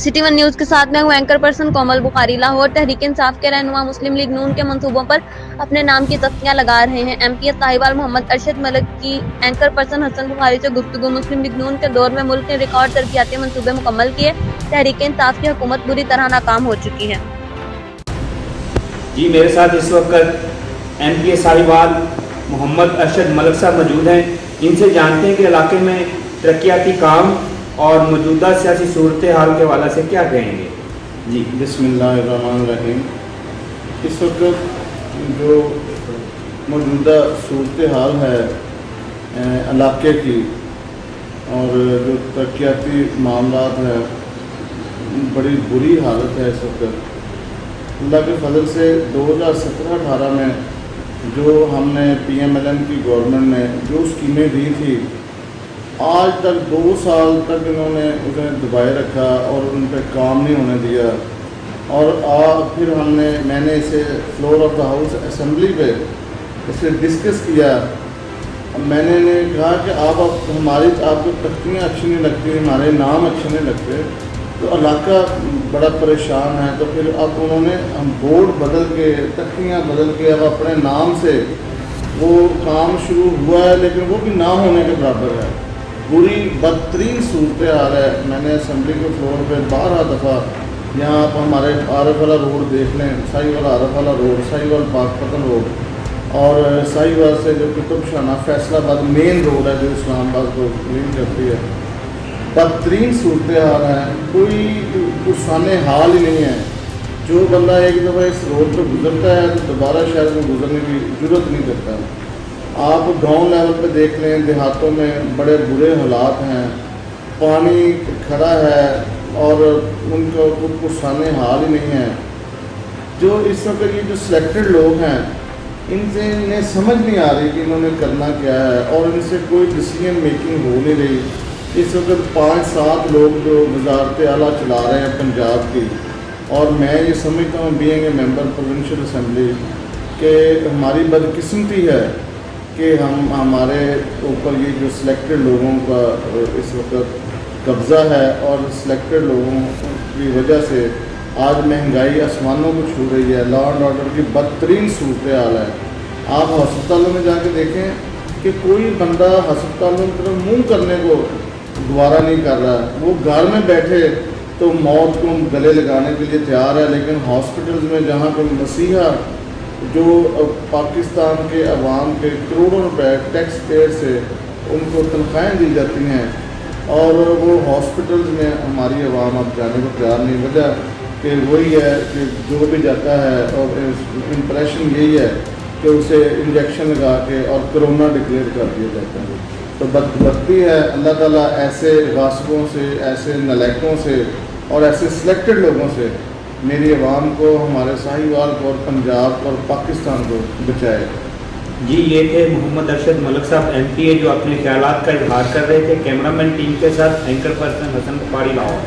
City one news के साथ मैं हूं एंकर पर्सन कोमल बुखारी। लाहौर तहरीक इंसाफ के रहनुमा मुस्लिम लीग नून के मंसूबों पर अपने नाम की तख्तियां लगा रहे हैं। एमपीएस साहिवाल मोहम्मद अरशद मलिक की एंकर पर्सन हसन बुखारी से गुफ्तगू। मुस्लिम लीग नून के दौर में मुल्क ने रिकॉर्ड तरक्याती मंसूबे मुकम्मल किए। तहरीक इंसाफ की हुकूमत बुरी तरह नाकाम हो चुकी है। जी, मेरे साथ इस वक्त एमपीएस साहिवाल मोहम्मद अरशद मलिक साहब मौजूद हैं। इनसे जानते हैं कि इलाके में तरक्याती काम और मौजूदा सियासी सूरत हाल के हवाले से क्या कहेंगे। जी, बिस्मिल्लाहिर्रहमानिर्रहीम। इस वक्त जो मौजूदा सूरत हाल है इलाके की और जो तरक्याती मामलात है, बड़ी बुरी हालत है इस वक्त। अल्लाह के फजल से 2017-18 में जो हमने PMLN की गवर्नमेंट ने जो स्कीमें दी थी, आज तक 2 साल तक इन्होंने उन्हें दबाए रखा और उन पर काम नहीं होने दिया। और फिर मैंने इसे floor of the house assembly पे इसे डिस्कस किया। मैंने कहा कि आप आपको तख्तियाँ अच्छी नहीं लगती, हमारे नाम अच्छे नहीं लगते, तो इलाका बड़ा परेशान है। तो फिर अब उन्होंने हम बोर्ड बदल के, तख्तियाँ बदल के, अब अपने नाम से वो काम शुरू हुआ है, लेकिन वो भी ना होने के बराबर है। बुरी बदतरीन सूरत हाल है। मैंने असम्बली के फ्लोर पे 12 दफ़ा, यहाँ आप हमारे आरफ वाला रोड देख लें, साहिवाल आरफ वाला रोड, साहिवाल पाकपतन रोड, और साहिवाल से जो कुतुबशाना फैसलाबाद मेन रोड है जो इस्लामाबाद को लिंक करती है, बदतरीन सूरत हाल है। कोई सामने हाल ही नहीं है। जो बंदा एक दफ़ा इस रोड पर गुजरता है तो दोबारा शहर में गुजरने की जरूरत नहीं करता। आप गांव लेवल पे देख लें, देहातों में बड़े बुरे हालात हैं, पानी खड़ा है और उनका कुछ सामने हाल ही नहीं है। जो इस वक्त ये जो सिलेक्टेड लोग हैं, इनसे इन्हें समझ नहीं आ रही कि इन्होंने करना क्या है और इनसे कोई डिसीजन मेकिंग हो नहीं रही। इस वक्त 5-7 लोग जो वजारत आला चला रहे हैं पंजाब की, और मैं ये समझता हूँ being a member provincial assembly कि हमारी बदकिस्मती है कि हमारे ऊपर ये जो सिलेक्टेड लोगों का इस वक्त कब्ज़ा है, और सिलेक्टेड लोगों की वजह से आज महंगाई आसमानों को छू रही है। लॉ एंड ऑर्डर की बदतरीन सूरत हाल है। आप अस्पतालों में जाके देखें कि कोई बंदा अस्पतालों की तरफ मुँह करने को गवारा नहीं कर रहा है। वो घर में बैठे तो मौत को गले लगाने के लिए तैयार है, लेकिन हॉस्पिटल्स में जहाँ पर मसीहा जो पाकिस्तान के अवाम के करोड़ों रुपए टैक्स पेयर से उनको तनख्वाहें दी जाती हैं, और वो हॉस्पिटल्स में हमारी अवाम अब जाने को तैयार नहीं। वजह कि वही है कि जो भी जाता है और इम्प्रेशन यही है कि उसे इंजेक्शन लगा के और कोरोना डिक्लेयर कर दिया जाता है। तो बदबख्ती है। अल्लाह ताला ऐसे गासिबों से, ऐसे नलायकों से और ऐसे सिलेक्टेड लोगों से मेरी आवाम को, हमारे साहिवाल को और पंजाब को और पाकिस्तान को बचाए। जी, ये थे मोहम्मद अरशद मलिक साहब MPA जो अपने ख्यालात का इजहार कर रहे थे। कैमरामैन टीम के साथ एंकर पर्सन हसन बुखारी, लाहौर।